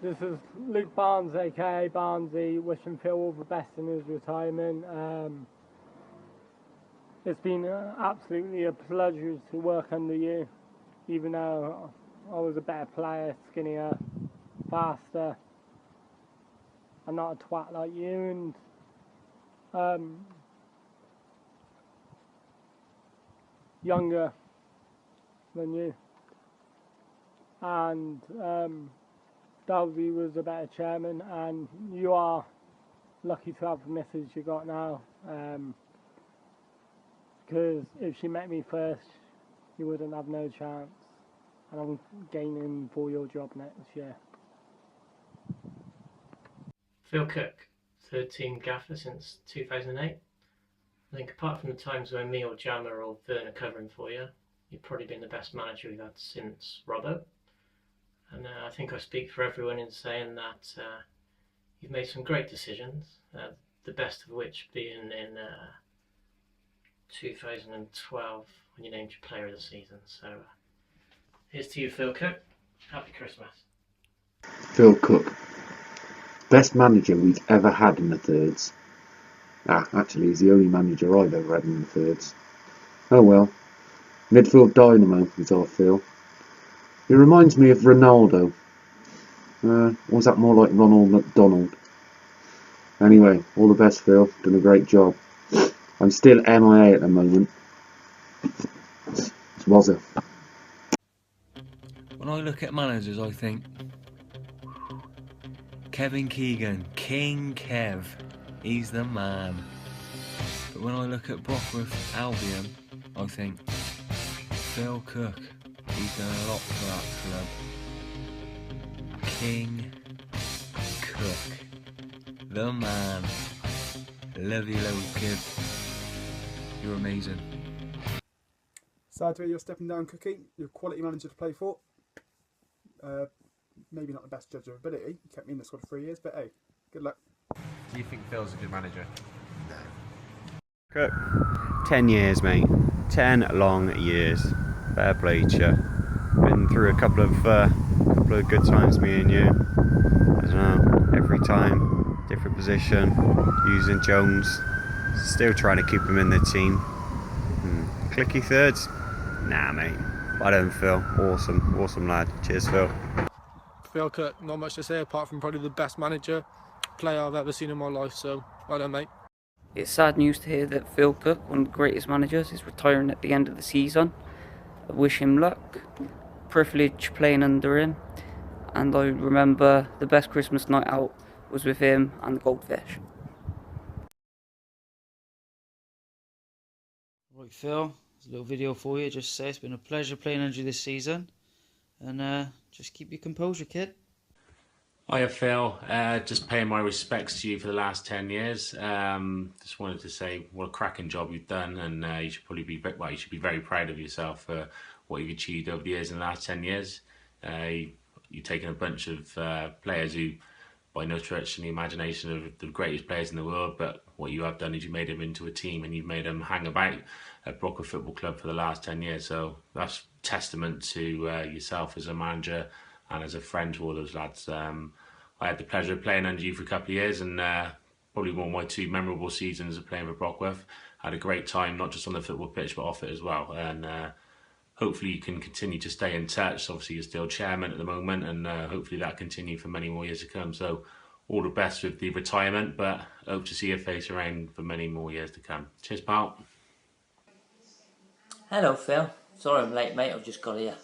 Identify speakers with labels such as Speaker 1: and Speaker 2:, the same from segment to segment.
Speaker 1: This is Luke Barnes, aka Barnesy, wishing Phil all the best in his retirement. It's been absolutely a pleasure to work under you, even though I was a better player, skinnier, faster. I'm not a twat like you, and younger than you. And Dalby was a better chairman, and you are lucky to have the missus you got now. Because if she met me first, you wouldn't have no chance. And I'm gaining for your job next year.
Speaker 2: Phil Cooke, third team gaffer since 2008. I think apart from the times when me or Jammer or Vern are covering for you, you've probably been the best manager we've had since Robbo. And I think I speak for everyone in saying that you've made some great decisions, the best of which being in 2012 when you named your player of the season. So here's to you, Phil Cooke. Happy Christmas.
Speaker 3: Phil Cooke, best manager we've ever had in the thirds. Actually, he's the only manager I've ever had in the thirds. Oh well. Midfield dynamo is our Phil. He reminds me of Ronaldo. Or was that more like Ronald McDonald? Anyway, all the best, Phil. Done a great job. I'm still MIA at the moment. It's Wazza.
Speaker 4: When I look at managers, I think Kevin Keegan, King Kev, he's the man. But when I look at Brockworth Albion, I think Phil Cooke, he's done a lot for that club. King Cooke, the man. Love you, little kid. You're amazing.
Speaker 5: Sad to hear you're stepping down, Cookie. You're a quality manager to play for. Maybe not the best judge of ability. You kept me in the squad for 3 years, but hey, good luck.
Speaker 6: Do you think Phil's a good manager?
Speaker 7: No. Cooke, 10 years, mate. 10 long years. Fair play to you. Been through a couple of good times, me and you. I don't know. Every time, different position. Using Jones. Still trying to keep him in the team. Clicky thirds? Nah, mate. I don't, Phil. Awesome lad. Cheers, Phil.
Speaker 8: Phil Cooke, not much to say apart from probably the best manager player I've ever seen in my life, so well done, mate.
Speaker 9: It's sad news to hear that Phil Cooke, one of the greatest managers, is retiring at the end of the season. I wish him luck. Privilege playing under him, and I remember the best Christmas night out was with him and the Goldfish.
Speaker 10: Right, Phil, there's a little video for you. Just say it's been a pleasure playing under you this season, and just keep your composure, kid.
Speaker 11: Hiya, Phil. Just paying my respects to you for the last 10 years. Just wanted to say what a cracking job you've done, and you should probably be you should be very proud of yourself for what you've achieved over the years in the last 10 years. You've taken a bunch of players who, by no stretch in the imagination, are the greatest players in the world, but what you have done is you made them into a team and you've made them hang about at Brockworth Football Club for the last 10 years. So that's testament to yourself as a manager and as a friend to all those lads. I had the pleasure of playing under you for a couple of years, and probably one of my two memorable seasons of playing for Brockworth. I had a great time, not just on the football pitch, but off it as well. And hopefully you can continue to stay in touch. Obviously you're still chairman at the moment, and hopefully that continue for many more years to come. So all the best with the retirement, but hope to see your face around for many more years to come. Cheers, pal.
Speaker 12: Hello, Phil. Sorry I'm late, mate. I've just got here.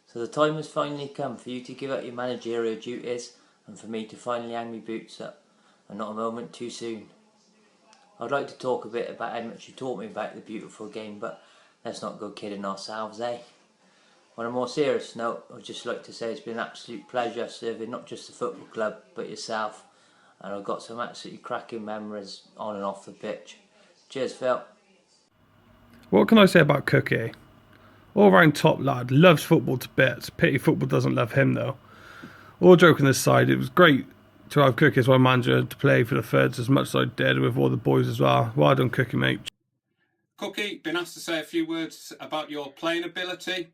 Speaker 12: So the time has finally come for you to give up your managerial duties and for me to finally hang my boots up, and not a moment too soon. I'd like to talk a bit about how much you taught me about the beautiful game, but let's not go kidding ourselves, eh? On a more serious note, I'd just like to say it's been an absolute pleasure serving not just the football club, but yourself, and I've got some absolutely cracking memories on and off the pitch. Cheers, Phil.
Speaker 13: What can I say about Cookie? All round top lad, loves football to bits. Pity football doesn't love him though. All joking aside, it was great to have Cookie as my manager to play for the thirds as much as I did with all the boys as well. Well done, Cookie, mate.
Speaker 14: Cookie, been asked to say a few words about your playing ability.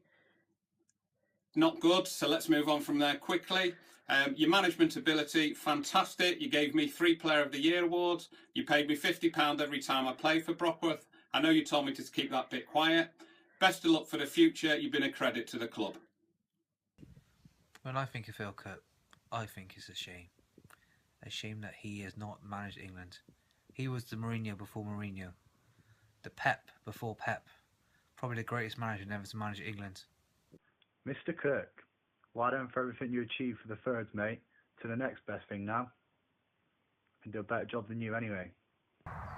Speaker 14: not good, so let's move on from there quickly. Your management ability, fantastic. You gave me 3 Player of the Year awards. You paid me £50 every time I played for Brockworth. I know you told me to keep that bit quiet. Best of luck for the future. You've been a credit to the club.
Speaker 6: When I think of Phil Cooke, I think it's a shame. A shame that he has not managed England. He was the Mourinho before Mourinho. The Pep before Pep. Probably the greatest manager never to manage England.
Speaker 15: Mr. Cooke, well done for everything you achieved for the thirds, mate. To the next best thing now. Can do a better job than you anyway.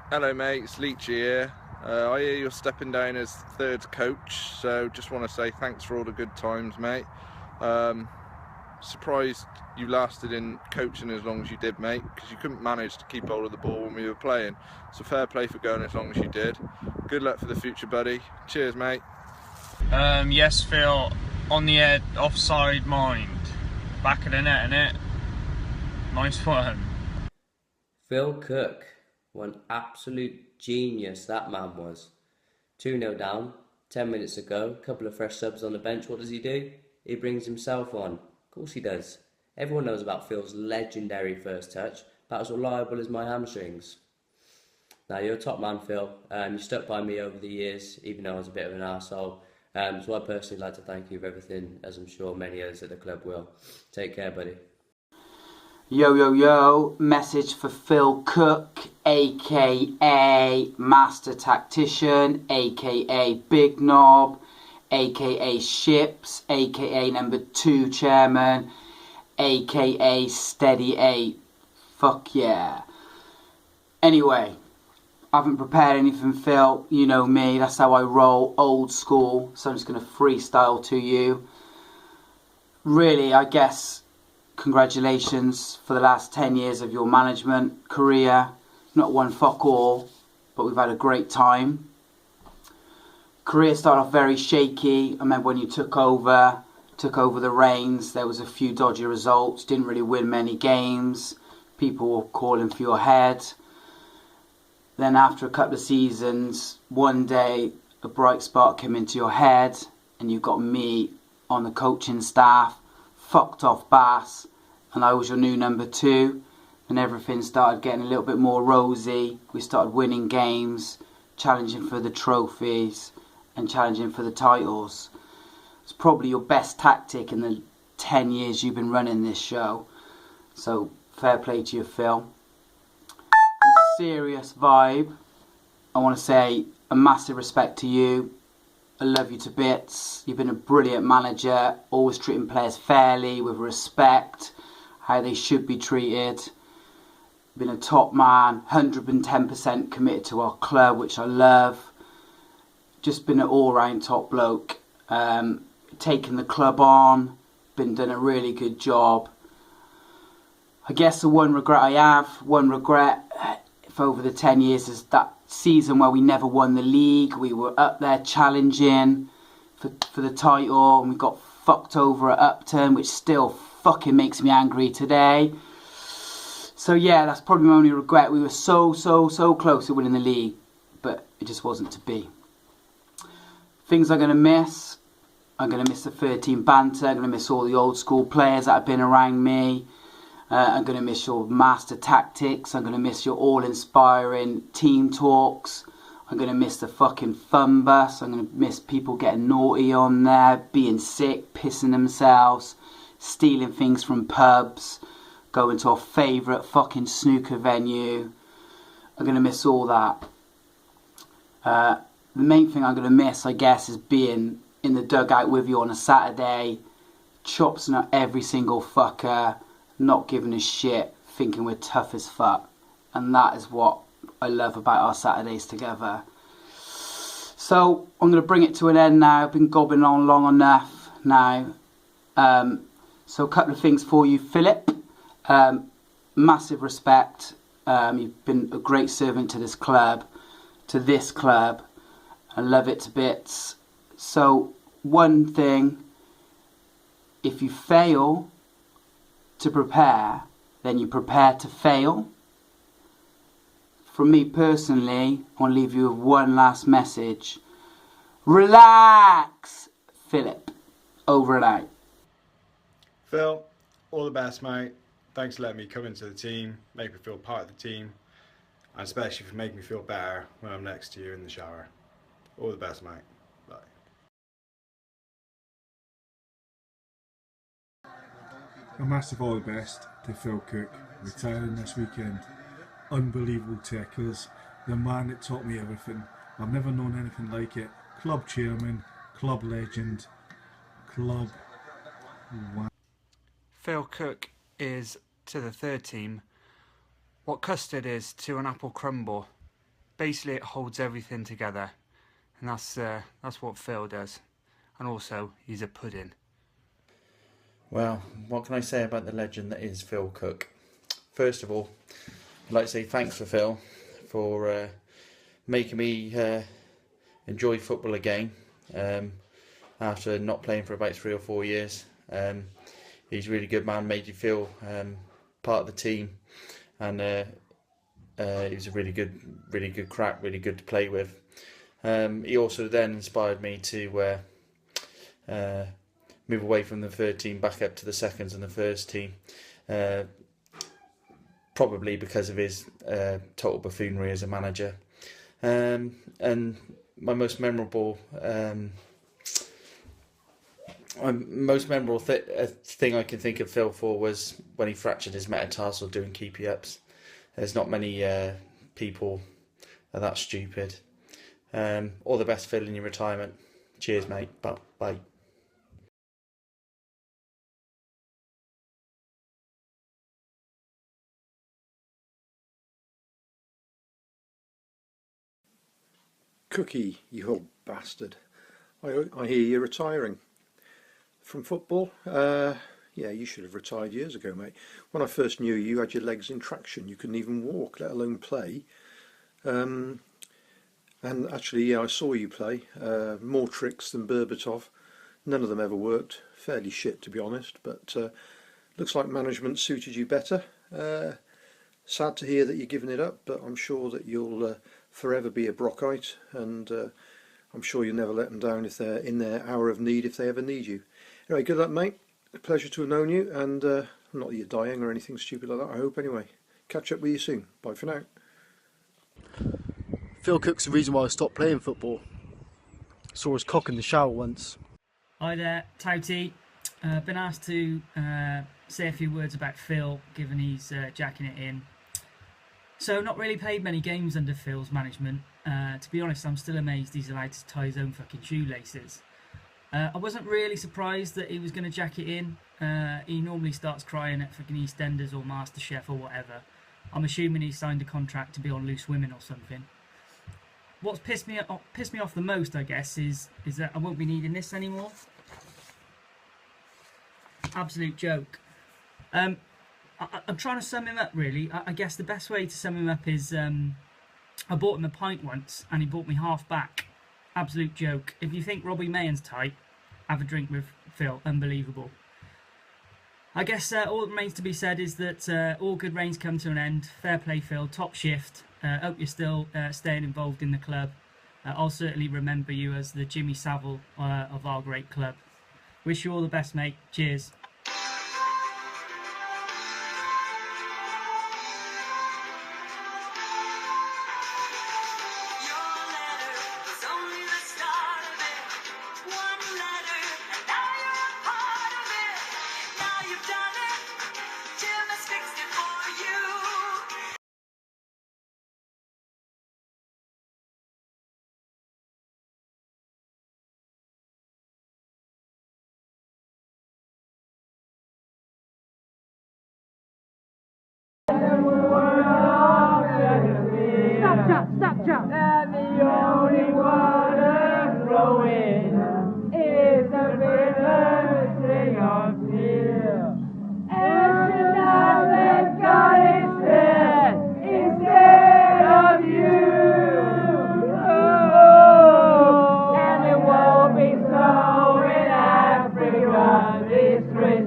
Speaker 16: Hello mate, it's Leachy here. I hear you're stepping down as third coach, so just want to say thanks for all the good times, mate. Surprised you lasted in coaching as long as you did, mate, because you couldn't manage to keep hold of the ball when we were playing. So fair play for going as long as you did. Good luck for the future, buddy. Cheers, mate.
Speaker 17: Yes, Phil, on the head, offside mind. Back of the net, innit? Nice one.
Speaker 18: Phil Cooke, one absolute genius that man was. 2-0 down, 10 minutes ago, couple of fresh subs on the bench. What does he do? He brings himself on. Of course he does. Everyone knows about Phil's legendary first touch, about as reliable as my hamstrings. Now, you're a top man, Phil. You stuck by me over the years, even though I was a bit of an arsehole. So I personally like to thank you for everything, as I'm sure many others at the club will. Take care, buddy.
Speaker 19: Yo, yo, yo, message for Phil Cooke, aka Master Tactician, aka Big Knob, aka Ships, aka number 2 Chairman, aka Steady 8. Fuck yeah. Anyway, I haven't prepared anything, Phil. You know me, that's how I roll, old school. So I'm just going to freestyle to you. Really, I guess, congratulations for the last 10 years of your management career. Not one fuck all, but we've had a great time. Career started off very shaky. I remember when you took over the reins, there was a few dodgy results, didn't really win many games. People were calling for your head. Then after a couple of seasons, one day a bright spark came into your head and you got me on the coaching staff, fucked off Bass, and I was your new number 2, and everything started getting a little bit more rosy. We started winning games, challenging for the trophies and challenging for the titles. It's probably your best tactic in the 10 years you've been running this show. So fair play to you, Phil. Serious vibe, I want to say a massive respect to you. I love you to bits. You've been a brilliant manager, always treating players fairly, with respect, how they should be treated. Been a top man, 110% committed to our club, which I love. Just been an all-round top bloke. Taken the club on, done a really good job. I guess the one regret I have, for over the 10 years, is that season where we never won the league. We were up there challenging for the title, and we got fucked over at Upton, which still fucking makes me angry today. So yeah, that's probably my only regret. We were so close to winning the league, but it just wasn't to be. Things I'm going to miss. I'm going to miss the 13 banter. I'm going to miss all the old school players that have been around me. I'm going to miss your master tactics. I'm going to miss your all-inspiring team talks. I'm going to miss the fucking fun bus. I'm going to miss people getting naughty on there, being sick, pissing themselves, stealing things from pubs, going to our favourite fucking snooker venue. I'm going to miss all that. The main thing I'm going to miss, I guess, is being in the dugout with you on a Saturday, chopsing at every single fucker, not giving a shit, thinking we're tough as fuck. And that is what I love about our Saturdays together. So I'm going to bring it to an end now. I've been gobbling on long enough now. So a couple of things for you, Philip. Massive respect. You've been a great servant to this club. I love it to bits. So one thing, if you fail to prepare, then you prepare to fail. From me personally, I want to leave you with one last message. Relax, Philip. Over and out.
Speaker 20: Phil, all the best, mate. Thanks for letting me come into the team, make me feel part of the team, and especially for making me feel better when I'm next to you in the shower. All the best, mate. Bye.
Speaker 21: A massive all the best to Phil Cooke, retiring this weekend. Unbelievable tackles, the man that taught me everything. I've never known anything like it. Club chairman, club legend, club... Wow.
Speaker 22: Phil Cooke is to the third team what custard is to an apple crumble. Basically it holds everything together, and that's what Phil does. And also he's a pudding.
Speaker 23: Well, what can I say about the legend that is Phil Cooke? First of all, I'd like to say thanks for Phil for making me enjoy football again after not playing for about 3 or 4 years. He's a really good man, made you feel part of the team, and he was a really good crack, really good to play with. He also then inspired me to move away from the third team back up to the seconds and the first team, probably because of his total buffoonery as a manager. And my most memorable thing I can think of Phil for was when he fractured his metatarsal doing keepy ups. There's not many people are that stupid. All the best, Phil, in your retirement. Cheers, mate. Bye.
Speaker 24: Cookie, you old bastard. I hear you're retiring. From football? Yeah, you should have retired years ago, mate. When I first knew you, you had your legs in traction. You couldn't even walk, let alone play. And actually, yeah, I saw you play. More tricks than Berbatov. None of them ever worked. Fairly shit, to be honest. But looks like management suited you better. Sad to hear that you're giving it up, but I'm sure that you'll forever be a Brockite, and I'm sure you'll never let them down if they're in their hour of need, if they ever need you. Anyway, good luck, mate. A pleasure to have known you, and not that you're dying or anything stupid like that, I hope, anyway. Catch up with you soon. Bye for now.
Speaker 25: Phil Cooke's the reason why I stopped playing football. Saw his cock in the shower once.
Speaker 26: Hi there, Touty. Been asked to say a few words about Phil, given he's jacking it in. So, not really played many games under Phil's management. To be honest, I'm still amazed he's allowed to tie his own fucking shoelaces. I wasn't really surprised that he was going to jack it in. He normally starts crying at fucking EastEnders or MasterChef or whatever. I'm assuming he signed a contract to be on Loose Women or something. What's pissed me off the most, I guess, is that I won't be needing this anymore. Absolute joke. I'm trying to sum him up, really. I guess the best way to sum him up is I bought him a pint once and he bought me half back. Absolute joke. If you think Robbie Mahan's tight, have a drink with Phil. Unbelievable. I guess all that remains to be said is that all good reigns come to an end. Fair play, Phil. Top shift. Hope you're still staying involved in the club. I'll certainly remember you as the Jimmy Savile of our great club. Wish you all the best, mate. Cheers.